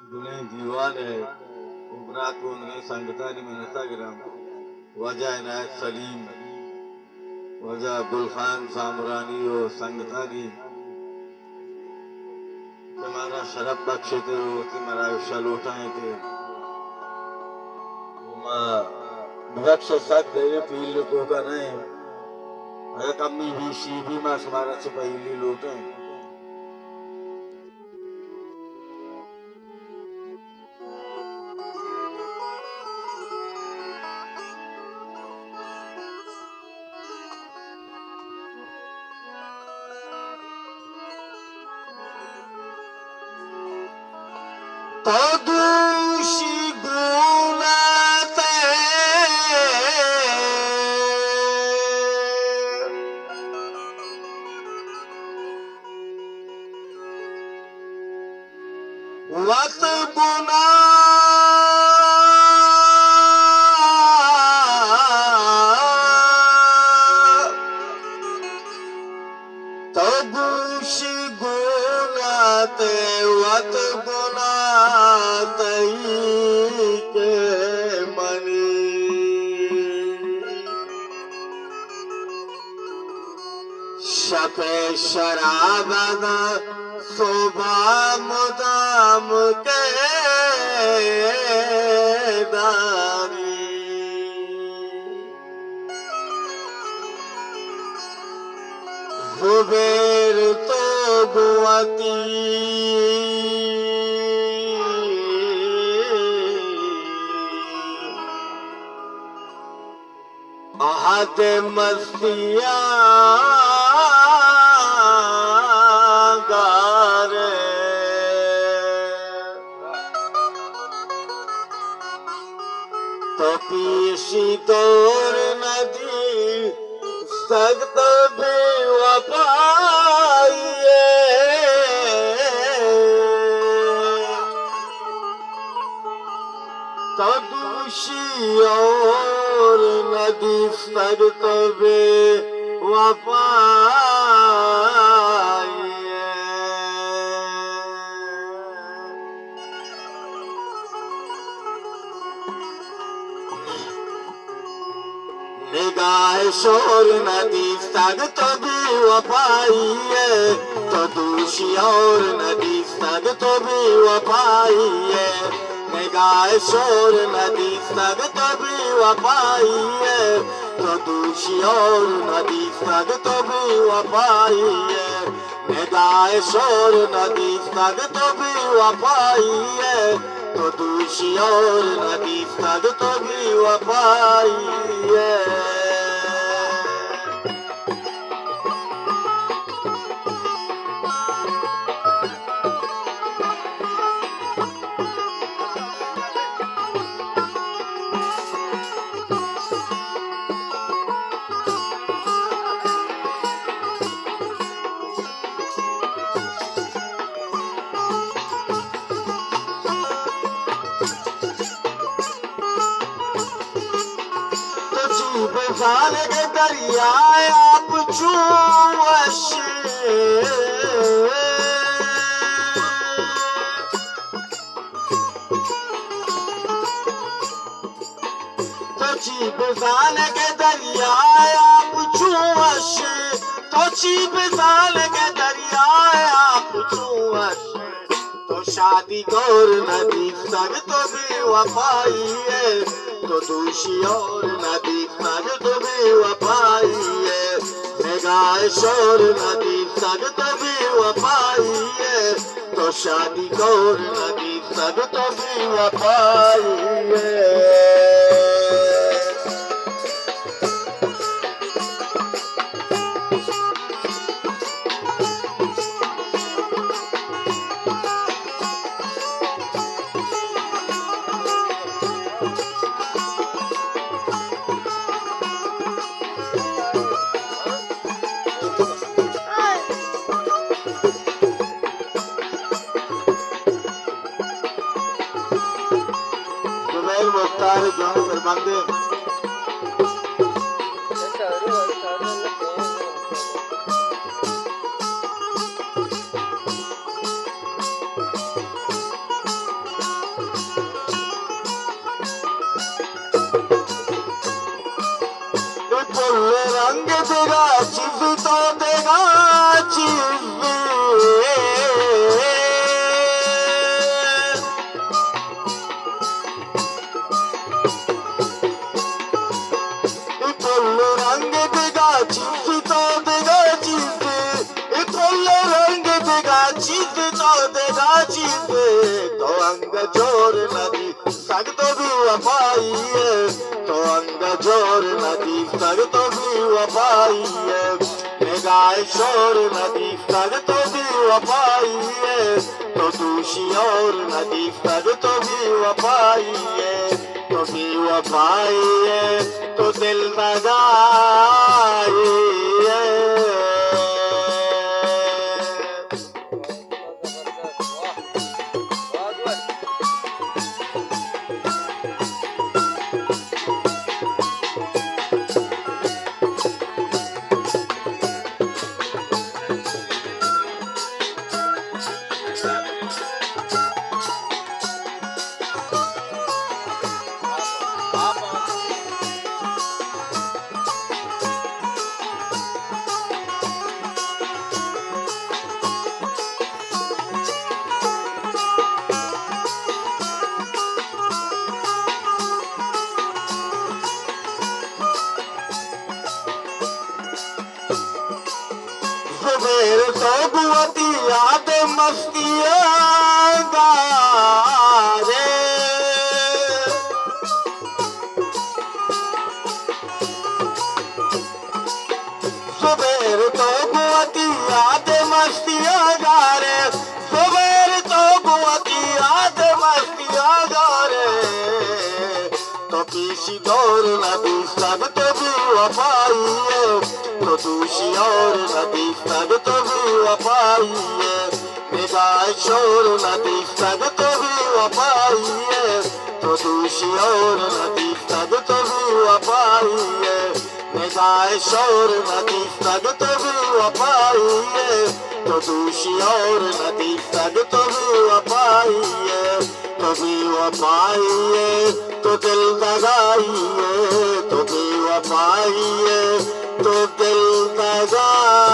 दुने दीवाने उबरातून संगतानी मिनतागिराम वजा इनायत सलीम वजा गुलखान सामरानी और संगतानी तुम्हारा शरफ बख्शे थे वो तुम्हारा आयुष्य लौटाए थे बख्श सक दे पील को का नहीं अगर कमी भी शी भी मां समारा से पहली लौटे तदुशी गुनाते वत गुना तदुशी गुनाते वत गुना के मनी शपे शराबद शोभा मुदाम के दारी जुबेर तो गुआती आहत मस्तिया गारे तो पीसी तोर नदी सख्त भी वफाइए तो दूषी और नदी सख्त भी वफाइए निगाह शोर नदी सख्त भी वफाइए तो दूषी और नदी सख्त भी वफाइए निगाह शोर नदी सख्त भी वफाइए तो दूषी और नदी सख्त भी वफाइए निगाह शोर नदी सख्त भी वफाइए तो दूषी और नदी सख्त भी वफाइए बजान के दरिया आप चूवश तो बजान के दरिया आप चूवश तो बजान के दरिया आप चूवश तो शादी गौर नदी सख्त भी वफाइए तो दूषी और नदी सख्त भी वफाइए निगाह शोर नदी सख्त भी वफाइए तो शादी गौर नदी सख्त भी वफाइए मुख्तार जौन बंदे रंग देगा चीज तो देगा चीज फुल रंग देगा चीज तो देगा चीज फुल रंग देगा चीज तो देगा चीज तो अंग जोर नदी सग तो भी वफाई है तो अंग जोर नदी सग तो भी वफाई है गाय शोर नदी सग तो भी वफाई है तो दूषी और नदी सग तो भी वफाई है तो भी वफाई है तो दिल लगाई है मेरे तो बुआती याद मस्तियाँ गारे सुबेर तो बुआती याद मस्तियाँ गारे सुबेर तो बुआती याद मस्तियाँ गारे तो किसी दौर नदी सब तो भी वफाई है तो दूषी और नदी सग तो भी वफाई है निगाह शोर नदी सग तो भी वफाई है तो दूषी और नदी सग तो भी वफाई है निगाह शोर नदी सग तो भी वफाई है तो दूषी और नदी सग तो भी वफाई है तो भी वफाई है तो दिल लगाई है तो भी वफाई है तो दिल लगा